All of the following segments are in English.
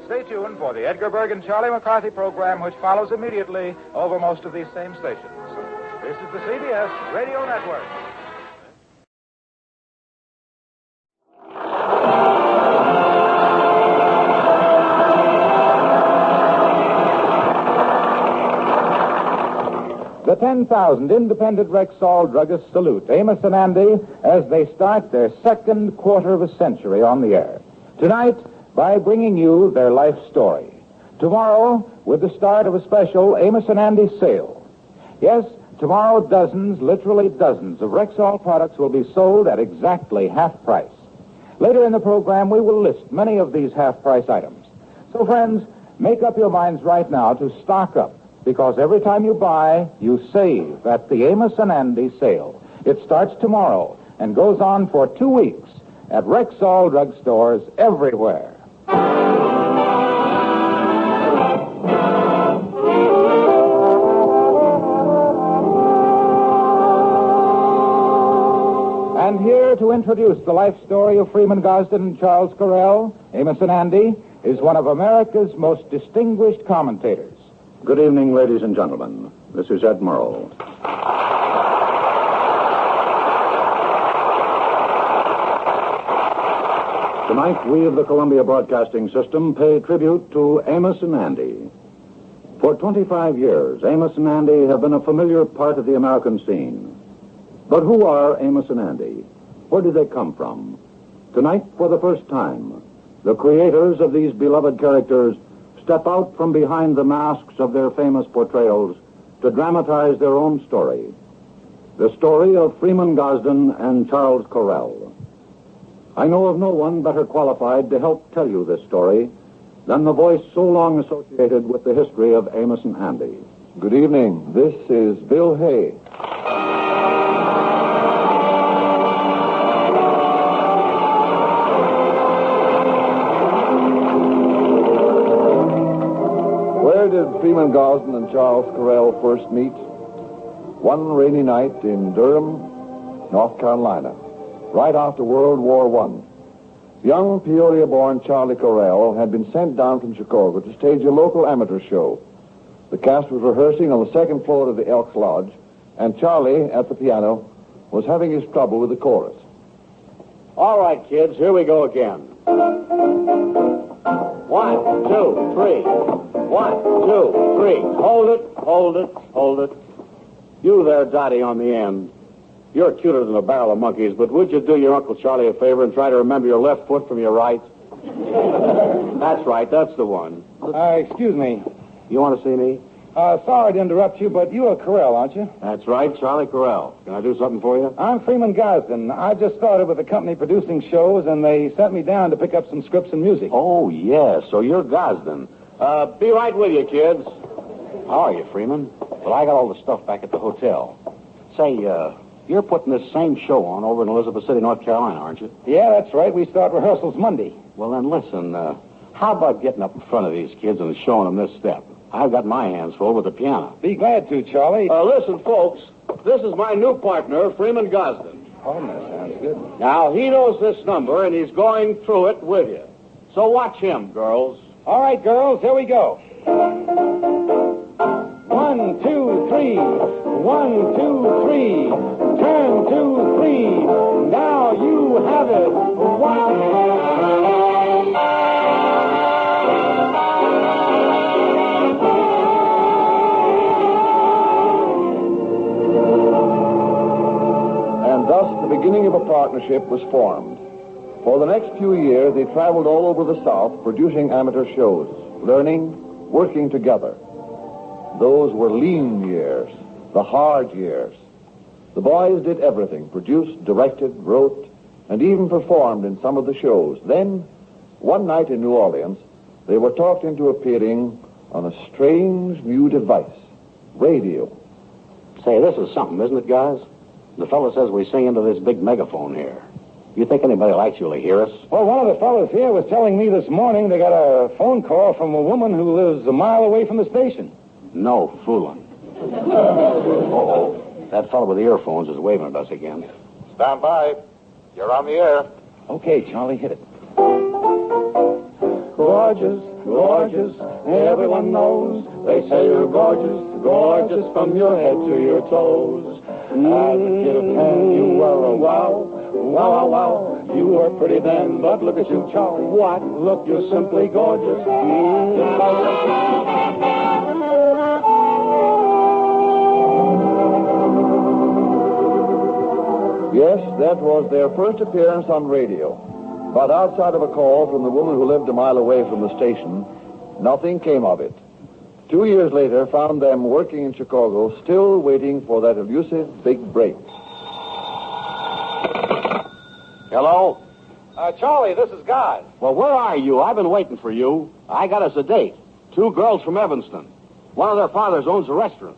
stay tuned for the Edgar Berg and Charlie McCarthy program, which follows immediately over most of these same stations. This is the CBS Radio Network. The 10,000 independent Rexall druggists salute Amos and Andy as they start their second quarter of a century on the air. Tonight, by bringing you their life story. Tomorrow, with the start of a special Amos and Andy sale. Yes, tomorrow dozens, literally dozens, of Rexall products will be sold at exactly half price. Later in the program, we will list many of these half-price items. So, friends, make up your minds right now to stock up, because every time you buy, you save at the Amos and Andy sale. It starts tomorrow and goes on for 2 weeks at Rexall drugstores everywhere. And here to introduce the life story of Freeman Gosden and Charles Correll, Amos and Andy, is one of America's most distinguished commentators. Good evening, ladies and gentlemen. This is Ed Murrow. Tonight, we of the Columbia Broadcasting System pay tribute to Amos and Andy. For 25 years, Amos and Andy have been a familiar part of the American scene. But who are Amos and Andy? Where do they come from? Tonight, for the first time, the creators of these beloved characters step out from behind the masks of their famous portrayals to dramatize their own story. The story of Freeman Gosden and Charles Correll. I know of no one better qualified to help tell you this story than the voice so long associated with the history of Amos and Andy. Good evening. This is Bill Hay. Where did Freeman Gosden and Charles Correll first meet? One rainy night in Durham, North Carolina, right after World War I. Young Peoria-born Charlie Correll had been sent down from Chicago to stage a local amateur show. The cast was rehearsing on the second floor of the Elks Lodge, and Charlie, at the piano, was having his trouble with the chorus. All right, kids, here we go again. 1, 2, 3. 1, 2, 3. Hold it, hold it, hold it. You there, Dottie, on the end. You're cuter than a barrel of monkeys, but would you do your Uncle Charlie a favor and try to remember your left foot from your right? That's right, that's the one. Excuse me. You want to see me? Sorry to interrupt you, but you're Correll, aren't you? That's right, Charlie Correll. Can I do something for you? I'm Freeman Gosden. I just started with a company producing shows, and they sent me down to pick up some scripts and music. Oh, yes, so you're Gosden. Be right with you, kids. How are you, Freeman? Well, I got all the stuff back at the hotel. Say, you're putting this same show on over in Elizabeth City, North Carolina, aren't you? Yeah, that's right. We start rehearsals Monday. Well, then listen, how about getting up in front of these kids and showing them this step? I've got my hands full with the piano. Be glad to, Charlie. Listen, folks, this is my new partner, Freeman Gosden. Oh, that sounds good. Now, he knows this number, and he's going through it with you. So watch him, girls. All right, girls, here we go. 1, 2, 3. 1, 2, 3. Turn, 2, 3. Now you have it. 1. Thus, the beginning of a partnership was formed. For the next few years, they traveled all over the South, producing amateur shows, learning, working together. Those were lean years, the hard years. The boys did everything, produced, directed, wrote, and even performed in some of the shows. Then, one night in New Orleans, they were talked into appearing on a strange new device, radio. Say, this is something, isn't it, guys? The fellow says we sing into this big megaphone here. You think anybody will actually hear us? Well, one of the fellows here was telling me this morning they got a phone call from a woman who lives a mile away from the station. No fooling. Uh-oh. That fellow with the earphones is waving at us again. Stand by. You're on the air. Okay, Charlie, hit it. Gorgeous, gorgeous. Everyone knows they say you're gorgeous, gorgeous from your head to your toes. As a kid of 10, you were a wow, wow, wow, wow. You were pretty then, but look at you, Charlie. What? Look, you're simply gorgeous. Yes, that was their first appearance on radio. But outside of a call from the woman who lived a mile away from the station, nothing came of it. 2 years later found them working in Chicago, still waiting for that elusive big break. Hello? Charlie, this is Guy. Well, where are you? I've been waiting for you. I got us a date. 2 girls from Evanston. One of their fathers owns a restaurant.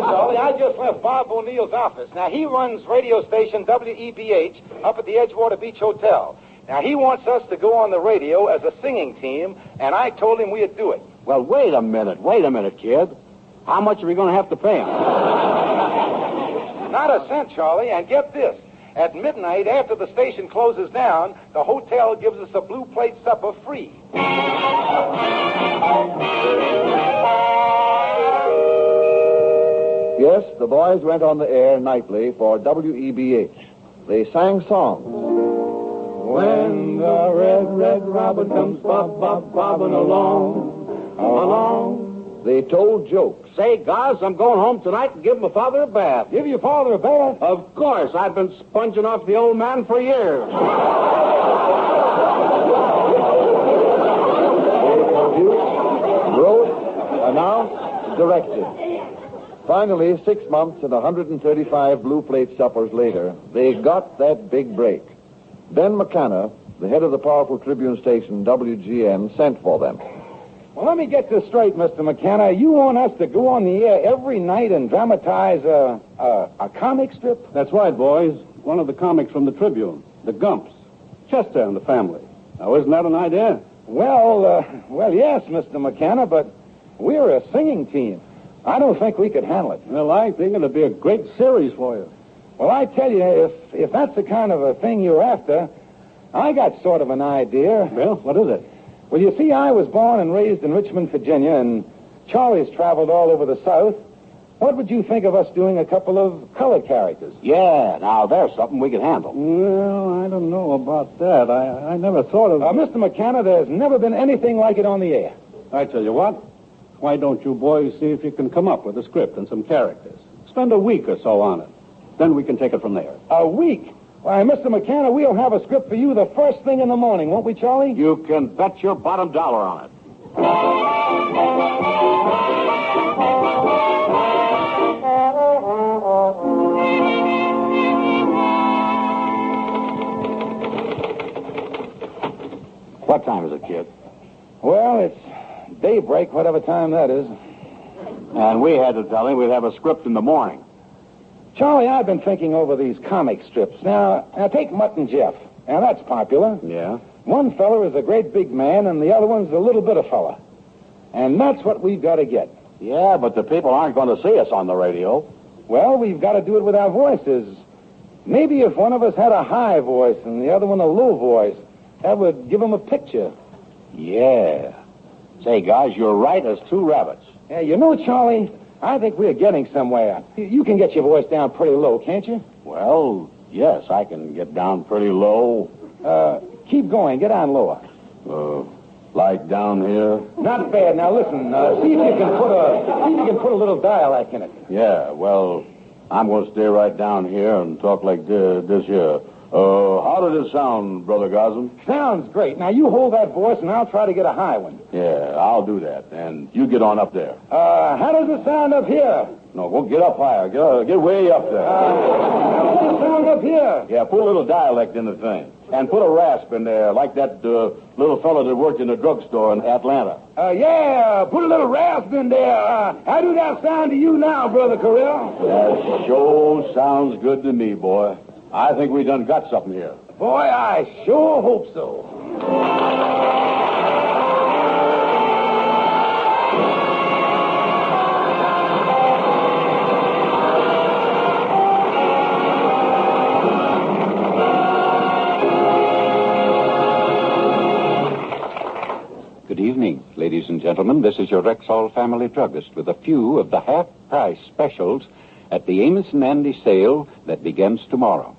Charlie, I just left Bob O'Neill's office. Now, he runs radio station WEBH up at the Edgewater Beach Hotel. Now, he wants us to go on the radio as a singing team, and I told him we'd do it. Well, wait a minute, kid. How much are we going to have to pay him? Not a cent, Charlie, and get this. At midnight, after the station closes down, the hotel gives us a blue plate supper free. Yes, the boys went on the air nightly for WEBH. They sang songs. When the red robin comes bobbing along. They told jokes. Say, guys, I'm going home tonight and give my father a bath. Give your father a bath? Of course. I've been sponging off the old man for years. Wrote, announced, directed. Finally, 6 months and 135 blue plate suppers later, they got that big break. Ben McKenna, the head of the powerful Tribune station WGN, sent for them. Well, let me get this straight, Mr. McKenna. You want us to go on the air every night and dramatize a comic strip? That's right, boys. One of the comics from the Tribune, the Gumps. Chester and the family. Now, isn't that an idea? Well, yes, Mr. McKenna, but we're a singing team. I don't think we could handle it. Well, I think it'll be a great series for you. Well, I tell you, if that's the kind of a thing you're after, I got sort of an idea. Well, what is it? Well, you see, I was born and raised in Richmond, Virginia, and Charlie's traveled all over the South. What would you think of us doing a couple of color characters? Yeah, now there's something we can handle. Well, I don't know about that. I never thought of... Mr. McKenna, there's never been anything like it on the air. I tell you what. Why don't you boys see if you can come up with a script and some characters? Spend a week or so on it. Then we can take it from there. A week? Why, Mr. McKenna, we'll have a script for you the first thing in the morning, won't we, Charlie? You can bet your bottom dollar on it. What time is it, kid? Well, it's daybreak, whatever time that is. And we had to tell him we'd have a script in the morning. Charlie, I've been thinking over these comic strips. Now take Mutt and Jeff. Now, that's popular. Yeah? One fella is a great big man, and the other one's a little bit of fella. And that's what we've got to get. Yeah, but the people aren't going to see us on the radio. Well, we've got to do it with our voices. Maybe if one of us had a high voice and the other one a low voice, that would give them a picture. Yeah. Say, guys, you're right as 2 rabbits. Yeah, you know, Charlie, I think we're getting somewhere. You can get your voice down pretty low, can't you? Well, yes, I can get down pretty low. Keep going. Get on lower. Like down here? Not bad. Now, listen, see if you can put a little dialect in it. Yeah, well, I'm going to stay right down here and talk like this here. How did it sound, Brother Gosden? Sounds great. Now, you hold that voice, and I'll try to get a high one. Yeah, I'll do that. And you get on up there. How does it sound up here? No, go get up higher. Get way up there. How does it sound up here? Yeah, put a little dialect in the thing. And put a rasp in there, like that little fellow that worked in the drugstore in Atlanta. Yeah, put a little rasp in there. How do that sound to you now, Brother Correll? That sure sounds good to me, boy. I think we done got something here. Boy, I sure hope so. evening, ladies and gentlemen. This is your Rexall family druggist with a few of the half-price specials at the Amos and Andy sale that begins tomorrow.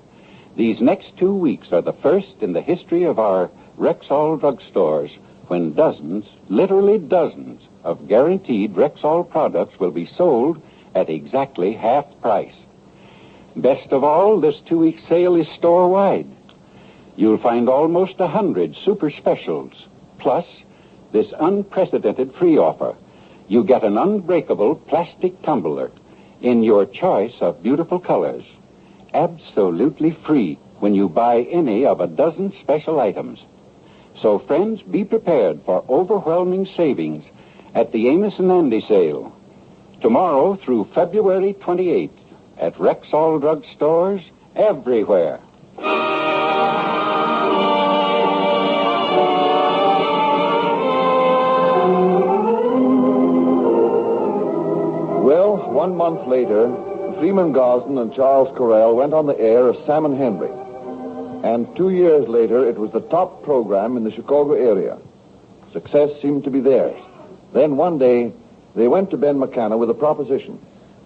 These next 2 weeks are the first in the history of our Rexall drugstores when dozens, literally dozens, of guaranteed Rexall products will be sold at exactly half price. Best of all, this 2-week sale is store-wide. You'll find almost 100 super specials, plus this unprecedented free offer. You get an unbreakable plastic tumbler in your choice of beautiful colors, absolutely free when you buy any of a dozen special items. So, friends, be prepared for overwhelming savings at the Amos and Andy sale tomorrow through February 28th at Rexall drugstores everywhere. Well, 1 month later, Freeman, Gosden, and Charles Correll went on the air as Sam and Henry. And 2 years later, it was the top program in the Chicago area. Success seemed to be theirs. Then one day, they went to Ben McKenna with a proposition.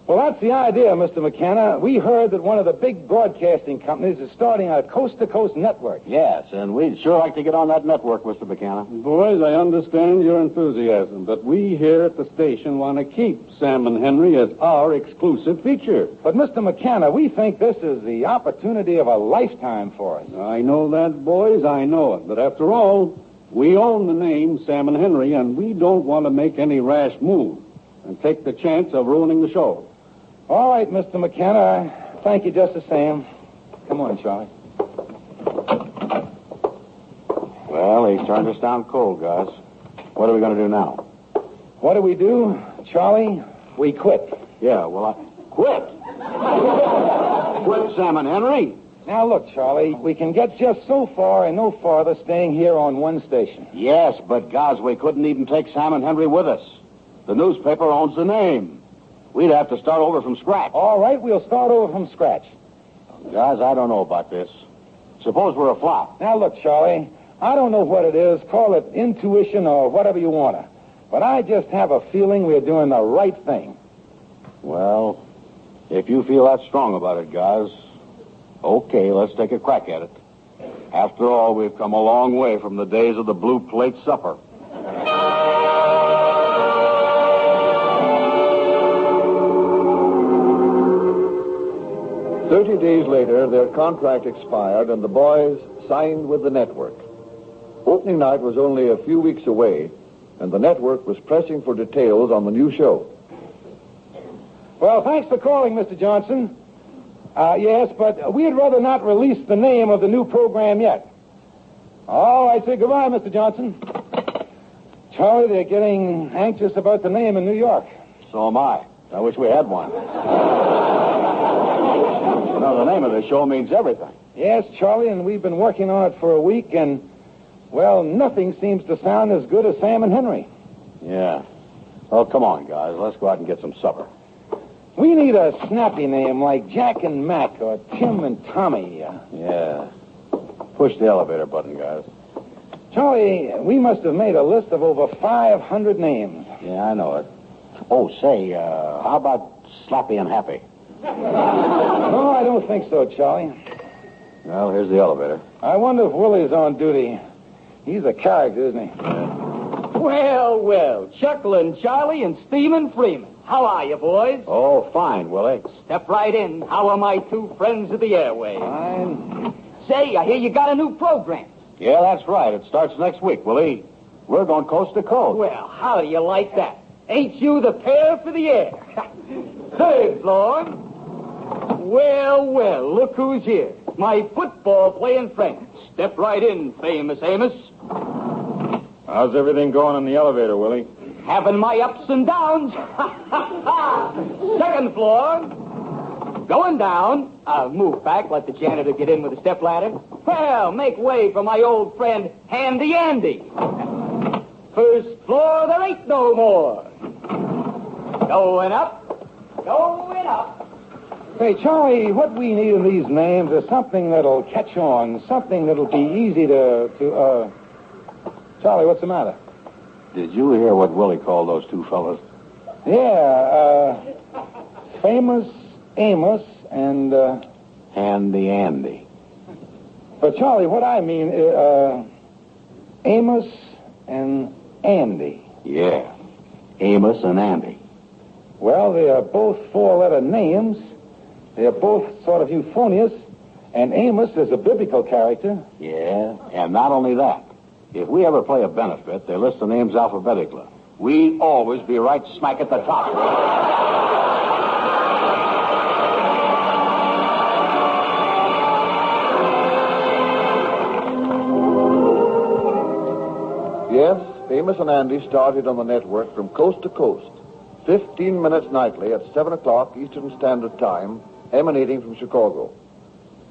Well, that's the idea, Mr. McKenna. We heard that one of the big broadcasting companies is starting a coast-to-coast network. Yes, and we'd sure like to get on that network, Mr. McKenna. Boys, I understand your enthusiasm, but we here at the station want to keep Sam and Henry as our exclusive feature. But, Mr. McKenna, we think this is the opportunity of a lifetime for us. I know that, boys, I know it. But after all, we own the name Sam and Henry, and we don't want to make any rash move and take the chance of ruining the show. All right, Mr. McKenna. Thank you just the same. Come on, Charlie. Well, he's turned us down cold, guys. What are we going to do now? What do? Charlie? We quit. Yeah, well, Quit? Quit, Sam and Henry? Now, look, Charlie, we can get just so far and no farther staying here on one station. Yes, but, guys, we couldn't even take Sam and Henry with us. The newspaper owns the name. We'd have to start over from scratch. All right, we'll start over from scratch. Guys, I don't know about this. Suppose we're a flop. Now, look, Charlie, I don't know what it is. Call it intuition or whatever you want to. But I just have a feeling we're doing the right thing. Well, if you feel that strong about it, guys, okay, let's take a crack at it. After all, we've come a long way from the days of the blue plate supper. 30 days later, their contract expired, and the boys signed with the network. Opening night was only a few weeks away, and the network was pressing for details on the new show. Well, thanks for calling, Mr. Johnson. Yes, but we'd rather not release the name of the new program yet. All right, say goodbye, Mr. Johnson. Charlie, they're getting anxious about the name in New York. So am I. I wish we had one. No, the name of the show means everything. Yes, Charlie, and we've been working on it for a week, and, well, nothing seems to sound as good as Sam and Henry. Yeah. Well, come on, guys. Let's go out and get some supper. We need a snappy name like Jack and Mac or Tim and Tommy. Yeah. Push the elevator button, guys. Charlie, we must have made a list of over 500 names. Yeah, I know it. Oh, say, how about Slappy and Happy? No, I don't think so, Charlie. Well, here's the elevator. I wonder if Willie's on duty. He's a character, isn't he? Yeah. Well, Chucklin' Charlie and Stephen Freeman. How are you, boys? Oh, fine, Willie. Step right in. How are my two friends of the airwaves? Fine. Say, I hear you got a new program. Yeah, that's right. It starts next week, Willie. We're going coast to coast. Well, how do you like that? Ain't you the pair for the air? Third floor. Well, look who's here. My football-playing friend. Step right in, famous Amos. How's everything going in the elevator, Willie? Having my ups and downs. Second floor. Going down. Move back, let the janitor get in with a stepladder. Well, make way for my old friend, Handy Andy. First floor, there ain't no more. Going up. Going up. Hey, Charlie, what we need in these names is something that'll catch on, something that'll be easy to Charlie, what's the matter? Did you hear what Willie called those two fellas? Yeah, famous Amos and... Handy Andy. But, Charlie, what I mean, Amos and Andy. Yeah, Amos and Andy. Well, they are both four-letter names. They are both sort of euphonious. And Amos is a biblical character. Yeah, and not only that. If we ever play a benefit, they list the names alphabetically. We'd always be right smack at the top. Yes, Amos and Andy started on the network from coast to coast, 15 minutes nightly at 7 o'clock Eastern Standard Time, emanating from Chicago.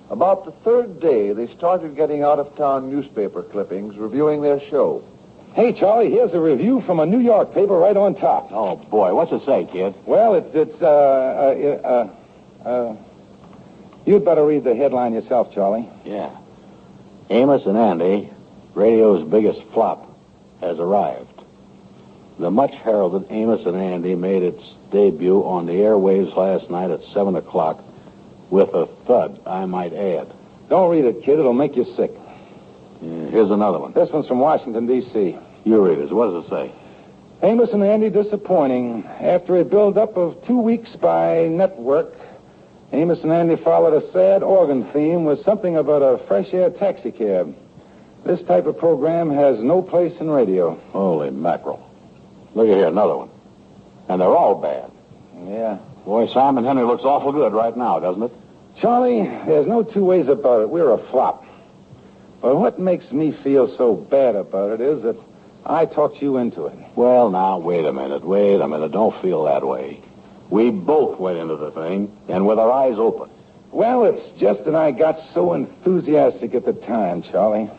About the third day, they started getting out-of-town newspaper clippings reviewing their show. Hey, Charlie, here's a review from a New York paper right on top. Oh, boy, what's it say, kid? Well, you'd better read the headline yourself, Charlie. Yeah. Amos and Andy, radio's biggest flop, has arrived. The much-heralded Amos and Andy made its debut on the airwaves last night at 7 o'clock with a thud, I might add. Don't read it, kid. It'll make you sick. Yeah, here's another one. This one's from Washington, D.C. You read it. What does it say? Amos and Andy disappointing. After a build-up of 2 weeks by network, Amos and Andy followed a sad organ theme with something about a fresh air taxi cab. This type of program has no place in radio. Holy mackerel. Look at here, another one. And they're all bad. Yeah. Boy, Simon Henry looks awful good right now, doesn't it? Charlie, there's no two ways about it. We're a flop. But what makes me feel so bad about it is that I talked you into it. Well, now, wait a minute. Don't feel that way. We both went into the thing, and with our eyes open. Well, it's just that I got so enthusiastic at the time, Charlie.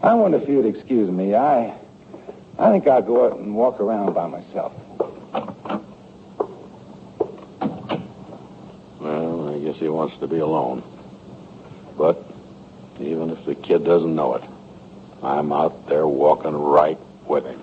I wonder if you'd excuse me. I think I'll go out and walk around by myself. Well, I guess he wants to be alone. But even if the kid doesn't know it, I'm out there walking right with him.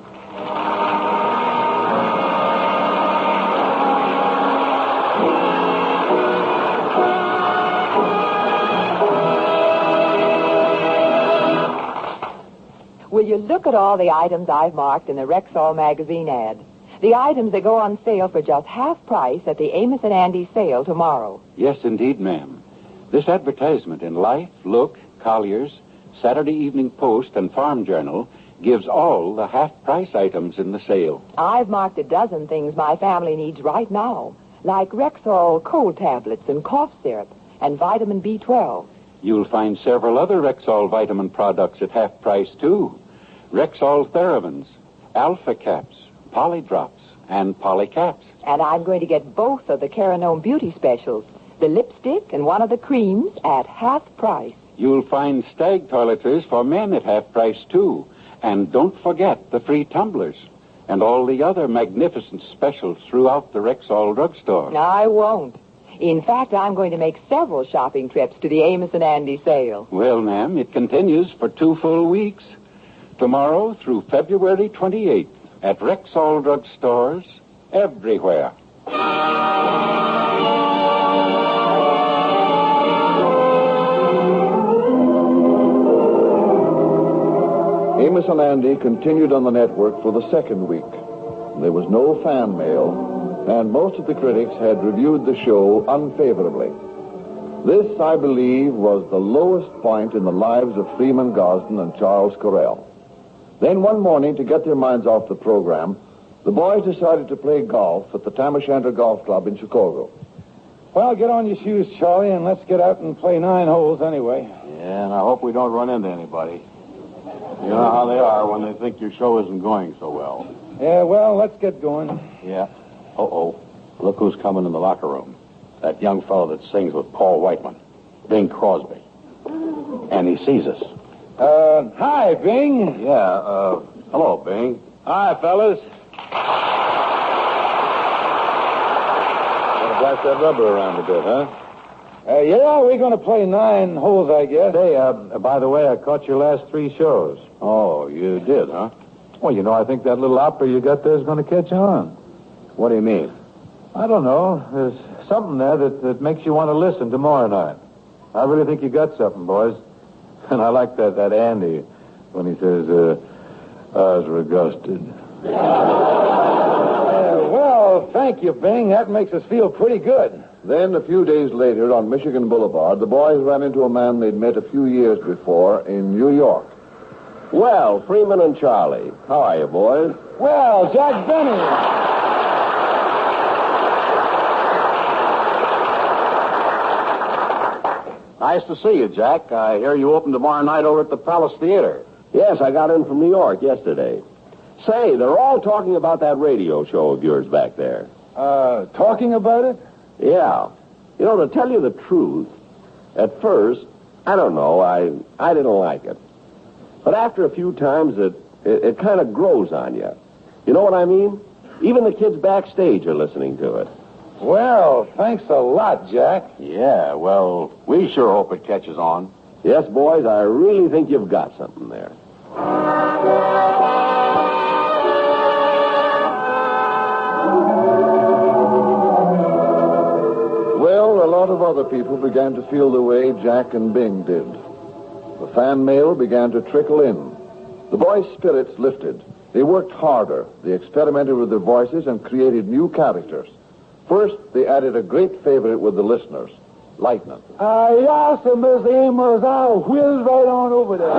Will you look at all the items I've marked in the Rexall magazine ad? The items that go on sale for just half price at the Amos and Andy sale tomorrow. Yes, indeed, ma'am. This advertisement in Life, Look, Collier's, Saturday Evening Post, and Farm Journal gives all the half-price items in the sale. I've marked a dozen things my family needs right now, like Rexall cold tablets and cough syrup and vitamin B12. You'll find several other Rexall vitamin products at half price, too. Rexall Theravins, Alpha Caps, Polydrops, and Polycaps. And I'm going to get both of the Carinome Beauty Specials, the lipstick and one of the creams at half price. You'll find Stag toiletries for men at half price, too. And don't forget the free tumblers and all the other magnificent specials throughout the Rexall drugstore. I won't. In fact, I'm going to make several shopping trips to the Amos and Andy sale. Well, ma'am, it continues for 2 full weeks. Tomorrow through February 28th at Rexall drugstores everywhere. Amos and Andy continued on the network for the second week. There was no fan mail, and most of the critics had reviewed the show unfavorably. This, I believe, was the lowest point in the lives of Freeman, Gosden, and Charles Correll. Then one morning, to get their minds off the program, the boys decided to play golf at the Tam O'Shanter Golf Club in Chicago. Well, get on your shoes, Charlie, and let's get out and play 9 holes anyway. Yeah, and I hope we don't run into anybody. You know how they are when they think your show isn't going so well. Yeah, well, let's get going. Yeah. Uh-oh. Look who's coming in the locker room. That young fellow that sings with Paul Whiteman, Bing Crosby. And he sees us. Hi, Bing. Yeah, hello, Bing. Hi, fellas. Want to blast that rubber around a bit, huh? Yeah, we're going to play 9 holes, I guess. Hey, by the way, I caught your last 3 shows. Oh, you did, huh? Well, I think that little opera you got there is going to catch on. What do you mean? I don't know. There's something there that makes you want to listen tomorrow night. I really think you got something, boys. And I like that Andy when he says, Osra Gosden. Well, thank you, Bing. That makes us feel pretty good. Then, a few days later, on Michigan Boulevard, the boys ran into a man they'd met a few years before in New York. Well, Freeman and Charlie, how are you, boys? Well, Jack Benny. Nice to see you, Jack. I hear you open tomorrow night over at the Palace Theater. Yes, I got in from New York yesterday. Say, they're all talking about that radio show of yours back there. Talking about it? Yeah. To tell you the truth, at first, I don't know, I didn't like it. But after a few times, it kind of grows on you. You know what I mean? Even the kids backstage are listening to it. Well, thanks a lot, Jack. Yeah, well, we sure hope it catches on. Yes, boys, I really think you've got something there. Well, a lot of other people began to feel the way Jack and Bing did. The fan mail began to trickle in. The boys' spirits lifted. They worked harder. They experimented with their voices and created new characters. First, they added a great favorite with the listeners, Lightning. Yes, Miss Amos, I'll whiz right on over there.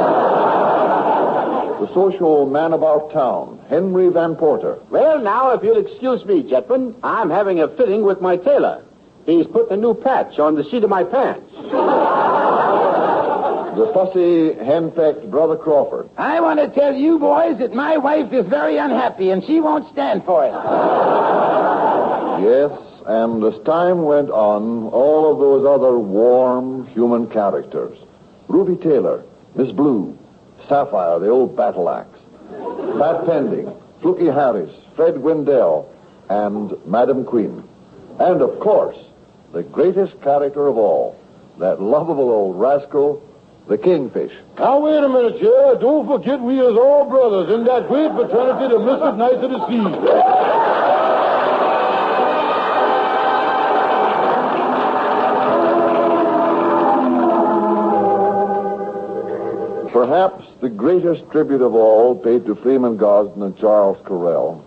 The social man about town, Henry Van Porter. Well, now, if you'll excuse me, gentlemen, I'm having a fitting with my tailor. He's put a new patch on the seat of my pants. The fussy, hen-pecked Brother Crawford. I want to tell you, boys, that my wife is very unhappy, and she won't stand for it. Yes, and as time went on, all of those other warm human characters. Ruby Taylor, Miss Blue, Sapphire, the old battle axe, Pat Pending, Fluky Harris, Fred Gwendell, and Madam Queen. And, of course, the greatest character of all, that lovable old rascal, the Kingfish. Now, wait a minute, Chair. Don't forget we is all brothers in that great fraternity, the Mystic Knights of the Sea. Perhaps the greatest tribute of all paid to Freeman Gosden and Charles Correll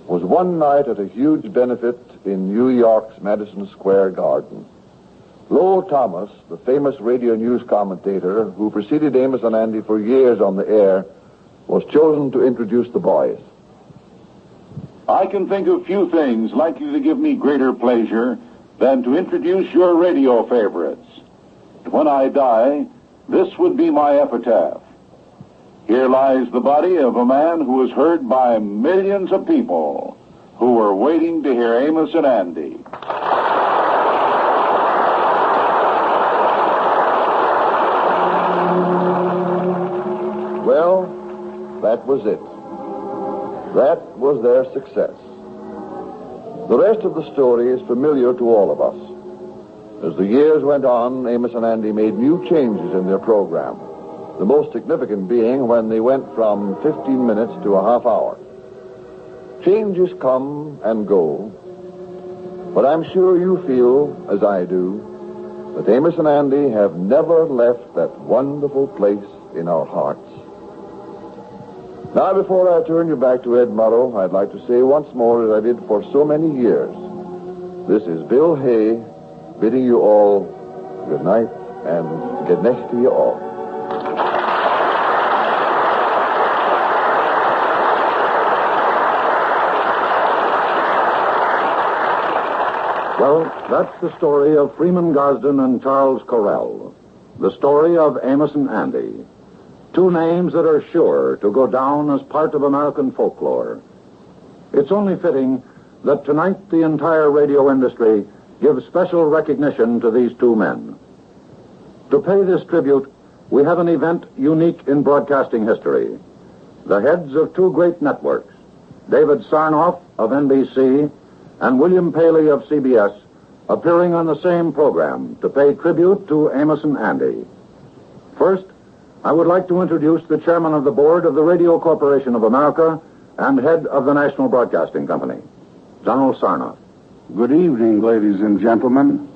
was one night at a huge benefit in New York's Madison Square Garden. Lowell Thomas, the famous radio news commentator who preceded Amos and Andy for years on the air, was chosen to introduce the boys. I can think of few things likely to give me greater pleasure than to introduce your radio favorites. When I die, this would be my epitaph. Here lies the body of a man who was heard by millions of people who were waiting to hear Amos and Andy. Well, that was it. That was their success. The rest of the story is familiar to all of us. As the years went on, Amos and Andy made new changes in their program, the most significant being when they went from 15 minutes to a half hour. Changes come and go, but I'm sure you feel, as I do, that Amos and Andy have never left that wonderful place in our hearts. Now, before I turn you back to Ed Murrow, I'd like to say once more, as I did for so many years, this is Bill Hay bidding you all good night and good next to you all. Well, that's the story of Freeman Gosden and Charles Correll. The story of Amos and Andy. Two names that are sure to go down as part of American folklore. It's only fitting that tonight the entire radio industry gives special recognition to these two men. To pay this tribute, we have an event unique in broadcasting history. The heads of two great networks, David Sarnoff of NBC and William Paley of CBS, appearing on the same program to pay tribute to Amos and Andy. First, I would like to introduce the chairman of the board of the Radio Corporation of America and head of the National Broadcasting Company, General Sarnoff. Good evening, ladies and gentlemen.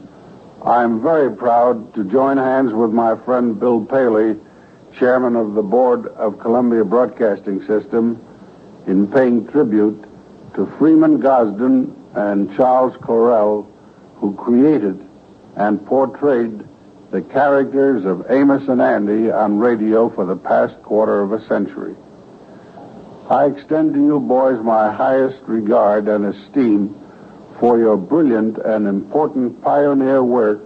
I'm very proud to join hands with my friend Bill Paley, chairman of the board of Columbia Broadcasting System, in paying tribute to Freeman, Gosden, and Charles Correll, who created and portrayed the characters of Amos and Andy on radio for the past quarter of a century. I extend to you boys my highest regard and esteem for your brilliant and important pioneer work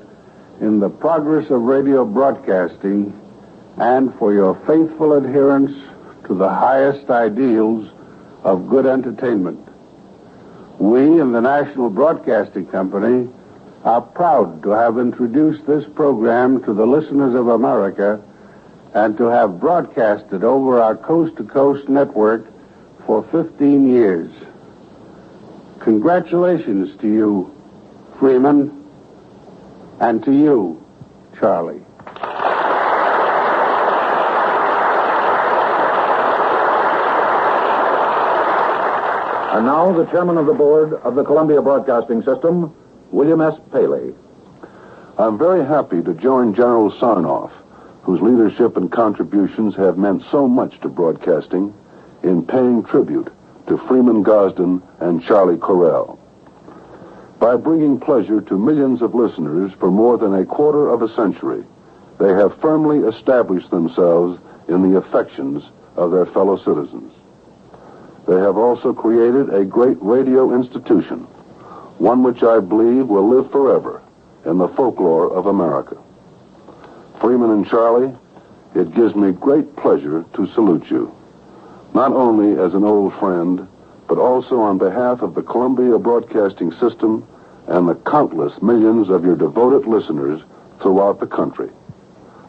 in the progress of radio broadcasting and for your faithful adherence to the highest ideals of good entertainment. We in the National Broadcasting Company are proud to have introduced this program to the listeners of America and to have broadcasted over our coast-to-coast network for 15 years. Congratulations to you, Freeman, and to you, Charlie. And now, the chairman of the board of the Columbia Broadcasting System, William S. Paley. I'm very happy to join General Sarnoff, whose leadership and contributions have meant so much to broadcasting, in paying tribute to Freeman Gosden and Charlie Correll. By bringing pleasure to millions of listeners for more than a quarter of a century, they have firmly established themselves in the affections of their fellow citizens. They have also created a great radio institution, one which I believe will live forever in the folklore of America. Freeman and Charlie, it gives me great pleasure to salute you, not only as an old friend, but also on behalf of the Columbia Broadcasting System and the countless millions of your devoted listeners throughout the country.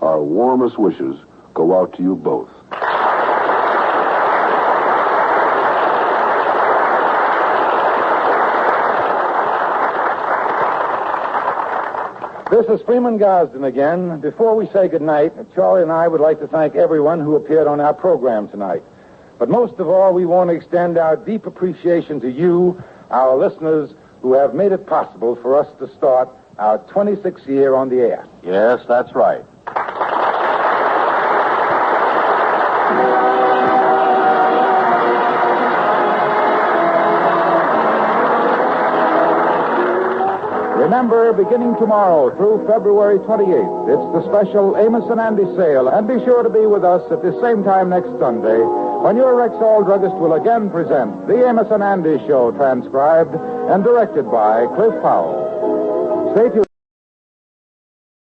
Our warmest wishes go out to you both. This is Freeman Gosden again. Before we say goodnight, Charlie and I would like to thank everyone who appeared on our program tonight. But most of all, we want to extend our deep appreciation to you, our listeners, who have made it possible for us to start our 26th year on the air. Yes, that's right. Remember, beginning tomorrow through February 28th, it's the special Amos and Andy sale. And be sure to be with us at the same time next Sunday when your Rexall druggist will again present the Amos and Andy Show, transcribed and directed by Cliff Powell. Stay tuned.